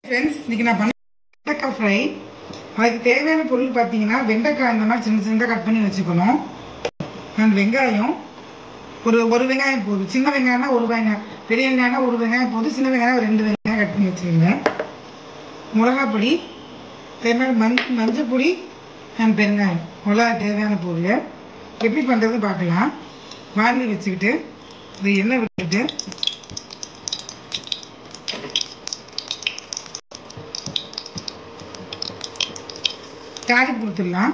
Friends இன்னைக்கு நான் பண்ண வெண்டைக்காய் ஃப்ரை. அதுக்கு தேவையான பொருள் பார்த்தீங்கன்னா வெண்டைக்காய் இந்த மாதிரி சின்ன சின்னதாக கட் பண்ணி வச்சுக்கணும். அண்ட் வெங்காயம் ஒரு வெங்காயம் போதும். சின்ன வெங்காயம்னா ஒரு வெங்காயம், பெரிய வெங்காயம்னா ஒரு வெங்காயம் போதும். சின்ன வெங்காயம் 2 வெங்காயம் கட் பண்ணி வச்சுக்கோங்க. மிளகாய் பொடி, தேவையான மஞ்சள் பொடி அண்ட் பெருங்காயம், அவ்வளோ தேவையான பொருள். எப்படி பண்ணுறது பார்க்கலாம். வாங்கி வச்சுக்கிட்டு இது எண்ணெய் விட்டுட்டு தாளிப்பு கொடுத்துடலாம்.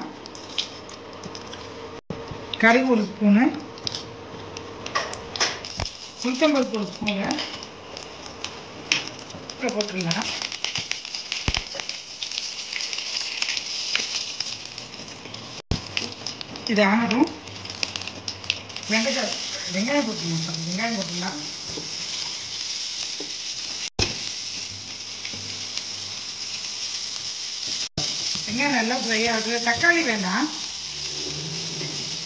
கடுகு 1 ஸ்பூனு, உளுத்தம்பருப்பு 1 ஸ்பூனு போட்டுடலாம். இது ஆனதும் வெங்காயம் போட்டுடலாம். வெங்காயம் நல்லா ஃப்ரை ஆகுது. தக்காளி வேண்டாம்.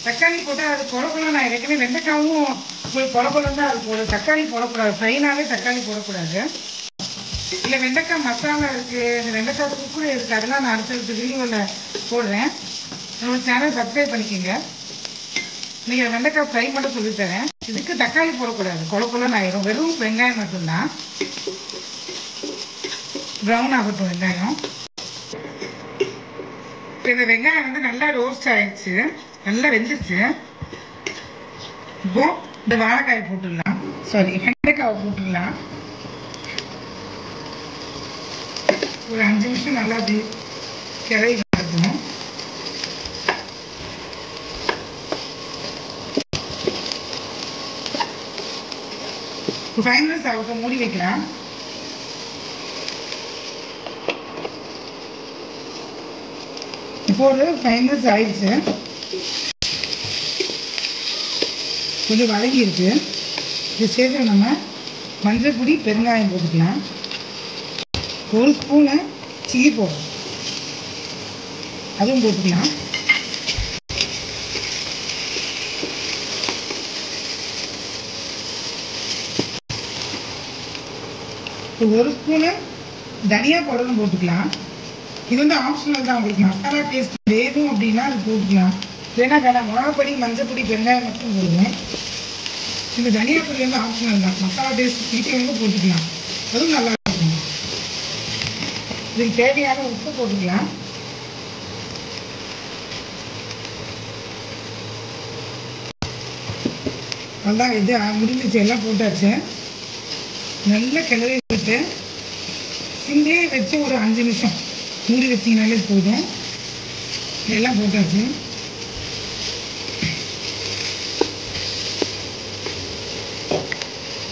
தக்காளி போட்டால் அது பொறப்பலாம். நான் ஏற்கனவே வெண்டைக்காவும் பொறப்பலம் தான் அது போடும். தக்காளி போடக்கூடாது. ஃப்ரைனாலே தக்காளி போடக்கூடாது. இல்லை வெண்டைக்காய் மசாலா இருக்குது, இந்த வெண்டைக்காய் குக்கூட இருக்குது, அதெல்லாம் நான் அடுத்தடுத்த வீடியோவில் போடுறேன். நம்ம சேனல் சப்ஸ்கிரைப் பண்ணிக்கோங்க. நீங்கள் வெண்டைக்காய் ஃப்ரை மட்டும் சொல்லித்தரேன். இதுக்கு தக்காளி போடக்கூடாது, குழப்பலாம் ஆயிரும். வெறும் வெங்காயம் மட்டும்தான். ப்ரௌன் ஆகட்டும் வெங்காயம். இப்போ இந்த வெங்காயம் வந்து நல்லா ரோஸ்ட் ஆயிடுச்சு, நல்லா வெந்துருச்சு. இப்போ இந்த வாழைக்காய் போட்டுடலாம், வெண்டைக்காவை போட்டுடலாம். ஒரு 5 நிமிஷம் நல்லா அப்படி கிளறி நடக்கணும். ஒரு 5 மினிட்ஸ் ஆகட்டும், மூடி வைக்கலாம். இப்போ ஒரு 5 மினிட்ஸ் ஆயிடுச்சு. கொஞ்சம் வதங்கி இருக்கு. இது சேர்த்து நம்ம மஞ்சள் பொடி, பெருங்காயம் போட்டுக்கலாம். 1 ஸ்பூனு சில்லி பவுடர் அதுவும் போட்டுக்கலாம். இப்போ 1 ஸ்பூனு தனியா பவுடரும் போட்டுக்கலாம். இது வந்து ஆப்ஷனல் தான். உங்களுக்கு மசாலா டேஸ்ட் வேணும் அப்படின்னா அது போட்டுக்கலாம். ஏன்னா வேணா மிளகாப்பொடி, மஞ்சள் பொடி, வெங்காயம் மட்டும் போடுவேன். இந்த தனியா பொடி வந்து ஆப்ஷனல் தான். மசாலா டேஸ்ட் பிடிக்கிறவங்க போட்டுக்கலாம், அதுவும் நல்லா இருக்கும். இதுக்கு தேவையான உப்பு போட்டுக்கலாம். நல்லா இது முடிஞ்சிச்சு, எல்லாம் போட்டாச்சு. நல்லா கிளறி விட்டு சிம்லே வச்சு ஒரு 5 நிமிஷம் மூடி வச்சிங்கனாலே போதும். எல்லாம் போட்டாச்சு.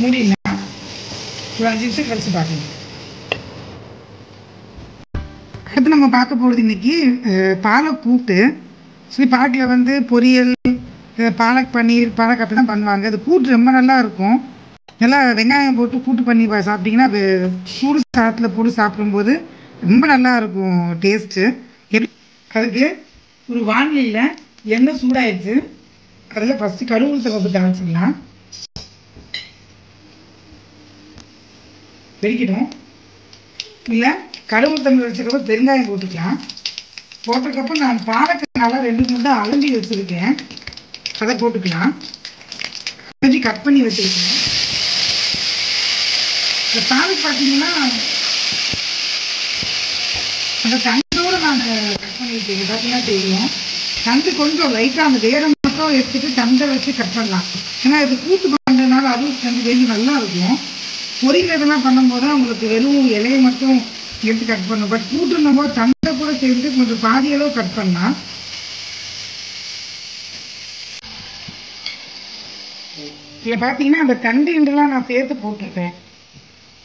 மூடிடலாம். ஒரு 5 நிமிஷம் கழிச்சு பார்க்கலாம். அடுத்து நம்ம பார்க்க போகிறது இன்னைக்கு பாலக் கூட்டு. பாலக்கில் வந்து பொரியல், பாலக் பன்னீர், பாலக் அப்படி தான் பண்ணுவாங்க. அது கூட்டு ரொம்ப நல்லா இருக்கும். நல்லா வெங்காயம் போட்டு கூட்டு பண்ணி சாப்பிட்டிங்கன்னா சூடு சாதத்தில் போட்டு சாப்பிடும்போது ரொம்ப நல்லா இருக்கும் டேஸ்ட்டு. அதுக்கு ஒரு வானிலையில் எண்ணெய் சூடாயிடுச்சு. அதில் ஃபஸ்ட்டு கடுகு உளுத்தம்பருப்பு தாளிச்சிடலாம். வெடிக்கணும். இல்லை கடுகு உளுத்தம்பருப்பு வச்சுருக்கப்போ பெருங்காயம் போட்டுக்கலாம். போட்டதுக்கப்புறம் நான் பாலக்கு நல்லா 2 மூணு தான் அலம்பி வச்சுருக்கேன், அதை போட்டுக்கலாம். அலம்பி கட் பண்ணி வச்சுருக்கேன். இந்த பாலக்கு பார்த்தீங்கன்னா அந்த தண்டோடு நான் கட் பண்ணியிருக்கேன். பார்த்தீங்கன்னா தெரியும். தண்டு கொஞ்சம் லைட்டாக அந்த வேரை மட்டும் எடுத்துட்டு தண்டை வச்சு கட் பண்ணலாம். ஏன்னா இது கூட்டு பண்ணுறதுனால அதுவும் தண்டு வேண்டி நல்லா இருக்கும். பொரியல் இதெல்லாம் பண்ணும்போது தான் உங்களுக்கு வெறும் இலையை மட்டும் எடுத்து கட் பண்ணணும். பட் கூட்டுன்னும் போது தண்டை கூட சேர்ந்து கொஞ்சம் பாதி அளவு கட் பண்ணலாம். இதில் பார்த்தீங்கன்னா அந்த தண்டுலாம் நான் சேர்த்து போட்டிருப்பேன்.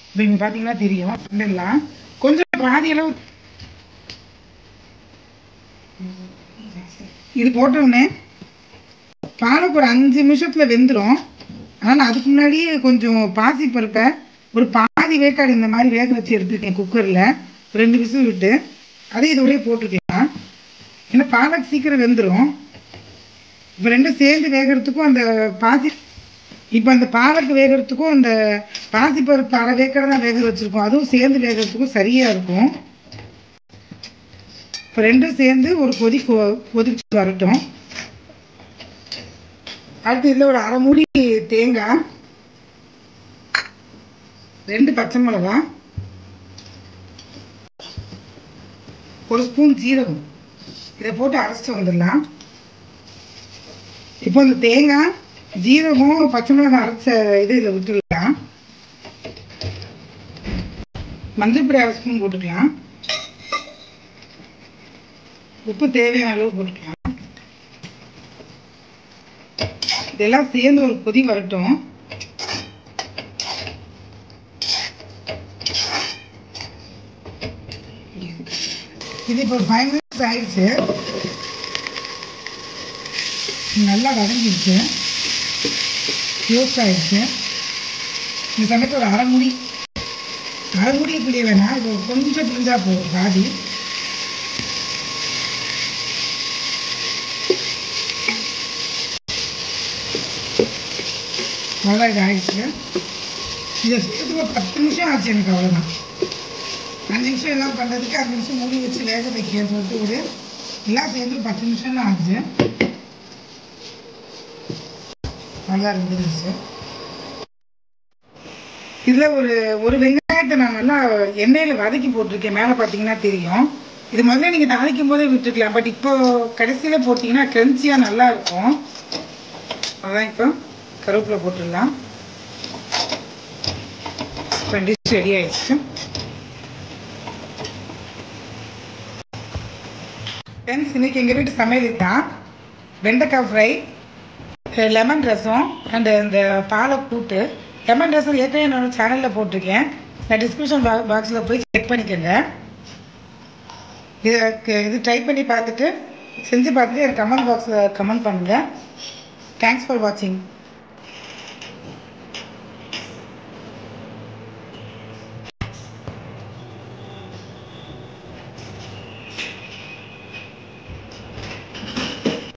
இப்போ இங்கே பார்த்தீங்கன்னா தெரியும். தண்டெல்லாம் கொஞ்சம் பாதி அளவு இது போட்டோடனே பாலக்கு ஒரு 5 நிமிஷத்தில் வெந்துடும். ஆனால் நான் அதுக்கு முன்னாடியே கொஞ்சம் பாசி பருப்பை ஒரு பாதி வேக்காடு இந்த மாதிரி வேக வச்சு எடுத்துருக்கேன் குக்கரில் 2 விசில் விட்டு. அதே இதோடய போட்டுக்கலாம். ஏன்னா பாலக் சீக்கிரம் வெந்துடும். இப்போ 2 சேர்ந்து வேகிறதுக்கும் அந்த பாசி இப்போ அந்த பாலக்கு வேகிறதுக்கும் அந்த பாசிப்பருப்பு அரை வேக்கிறதா வேக வச்சுருக்கோம், அதுவும் சேர்ந்து வேகிறதுக்கும் சரியாக இருக்கும். இப்போ ரெண்டும் சேர்ந்து ஒரு கொதிச்சு வரட்டும். அடுத்து இதில் ஒரு அரை மூடி தேங்காய், 2 பச்சை மிளகா, 1 ஸ்பூன் ஜீரகம், இதை போட்டு அரைச்சிட்டு வந்துடலாம். இப்போ இந்த தேங்காய் ஜீரகம் பச்சை மிளகாய் அரைச்ச இதில் விட்டுடலாம். மஞ்சள் பொடி 1 ஸ்பூன் போட்டுக்கலாம். உப்பு தேவையான அளவு போட்டுக்கலாம். இதெல்லாம் சேர்ந்து ஒரு கொதி வரட்டும். இது இப்போ 5 மினிட்ஸ் ஆயிடுச்சு. நல்லா வதங்கிடுச்சு, க்ளோஸ் ஆயிடுச்சு. இந்த சமயத்தில் ஒரு அரை மூடி பிள்ளைய வேணாம், இது கொஞ்சம் பிரிஞ்சா போகும் பாதி. நல்லா இது ஆயிடுச்சு. இதை சேர்த்து ஒரு 10 நிமிஷம் ஆச்சு எனக்கு, அவ்வளோதான். 5 நிமிஷம் எல்லாம் பண்ணுறதுக்கு 5 நிமிஷம் மூடி வச்சு வேக வைக்க சொல்லிட்டு ஒரு எல்லாம் சேர்ந்து 10 நிமிஷம் தான் ஆச்சு. நல்லா இருந்துருச்சு. இதில் ஒரு வெங்காயத்தை நான் நல்லா எண்ணெயில் வதக்கி போட்டிருக்கேன், மேலே பார்த்தீங்கன்னா தெரியும். இது முதல்ல நீங்கள் தாளிக்கும் போதே விட்டுருக்கலாம், பட் இப்போ கடைசியில் போட்டிங்கன்னா கிரன்ச்சியாக நல்லா இருக்கும். அதான் இப்போ கருவேப்பிலை போட்டுடலாம். டிஷ் ரெடி ஆயிடுச்சு. ஃப்ரெண்ட்ஸ், இன்னைக்கு எங்கள் வீட்டு சமையல் தான் வெண்டைக்காய் ஃப்ரை, லெமன் ரசம் அண்ட் இந்த பாலை கூட்டு. லெமன் ரசம் ஏற்கனவே என்னோட சேனலில் போட்டிருக்கேன், நான் டிஸ்கிரிப்ஷன் பாக்ஸில் போய் செக் பண்ணிக்கோங்க. இது ட்ரை பண்ணி பார்த்துட்டு செஞ்சு பார்த்துட்டு எனக்கு கமெண்ட் பாக்ஸில் கமெண்ட் பண்ணுங்கள். தேங்க்ஸ் ஃபார் வாட்சிங்.